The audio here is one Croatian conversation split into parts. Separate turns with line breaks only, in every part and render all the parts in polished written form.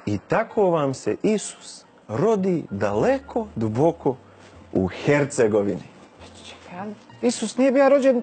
I tako vam se Isus rodi daleko, duboko u Hercegovini.
Čekaj, Isus nije bio rođen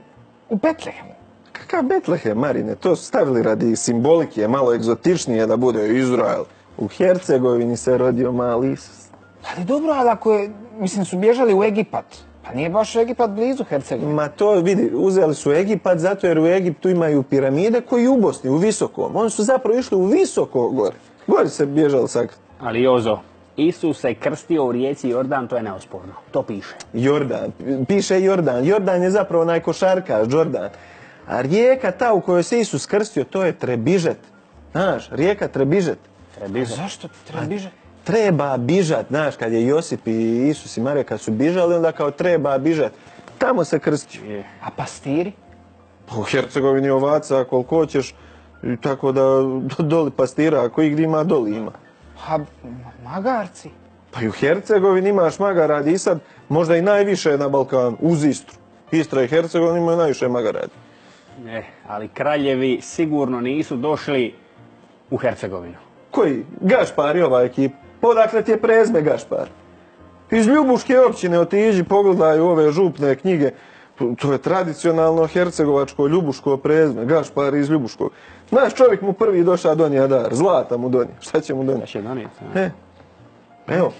u Betlehemu.
Kakav Betlehem, Marine? To su stavili radi simbolike, malo egzotičnije da bude Izrael. U Hercegovini se rodio mali Isus.
Ali dobro, ali ako je, mislim, su bježali u Egipat. Pa nije baš Egipat blizu Hercegovine.
Ma to vidi, uzeli su Egipat zato jer u Egiptu imaju piramide koji u Bosni, u visokom. Oni su zapravo išli u visoko gore. Gore se bježali sakriti.
Ali Jozo, Isus se krstio u rijeci Jordan, to je neosporno. To piše.
Jordan, piše Jordan. Jordan je zapravo onaj košarkaš, Jordan. A rijeka ta u kojoj se Isus krstio, to je Trebižet. Znaš, rijeka Trebižet.
Trebižet.
Zašto treba bižati?
Treba bižat, znaš, kad je Josip i Isus i Marija kad su bižali, onda kao treba bižat. Tamo se krstio.
A pastiri?
Pa u Hercegovini ovaca koliko hoćeš, i tako da doli pastira, ako ih ima, doli ima.
A magarci?
Pa i u Hercegovini imaš magaradi i sad možda i najviše na Balkanu, uz Istru. Istra i Hercegovina imaju najviše magaradi.
Ali kraljevi sigurno nisu došli u Hercegovinu.
Koji? Gašpar i ova ekipa. Odakle ti je prezme Gašpar? Iz Ljubuške općine otiđi, pogledaj ove župne knjige. To je tradicionalno hercegovačko ljubuško prezme. Gašpar iz Ljubuškog. Znaš, čovjek mu prvi došao donija dar. Zlata mu donija. Šta će mu donijeti?
Šta će donijeti?
Evo,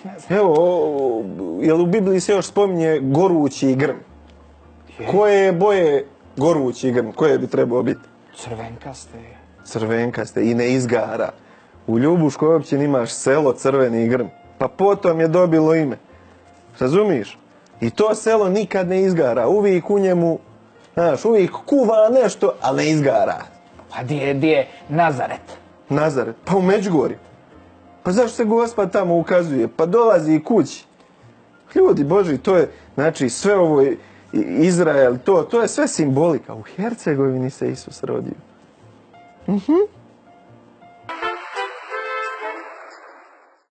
jel u Bibliji se još spominje gorući grm? Koje je boje gorući grm? Koje bi trebao biti?
Crvenkaste.
Crvenkaste i ne izgara. U Ljubuškoj općini imaš selo Crveni grm. Pa potom je dobilo ime. Razumiješ? I to selo nikad ne izgara. Uvijek u njemu, znaš, uvijek kuva nešto, ali ne izgara.
Pa di je Nazaret?
Nazaret, pa u Međugorju. Pa zašto se Gospod tamo ukazuje? Pa dolazi i kući. Ljudi Boži, to je, znači, sve ovo je Izrael, to je sve simbolika. U Hercegovini se Isus rodio.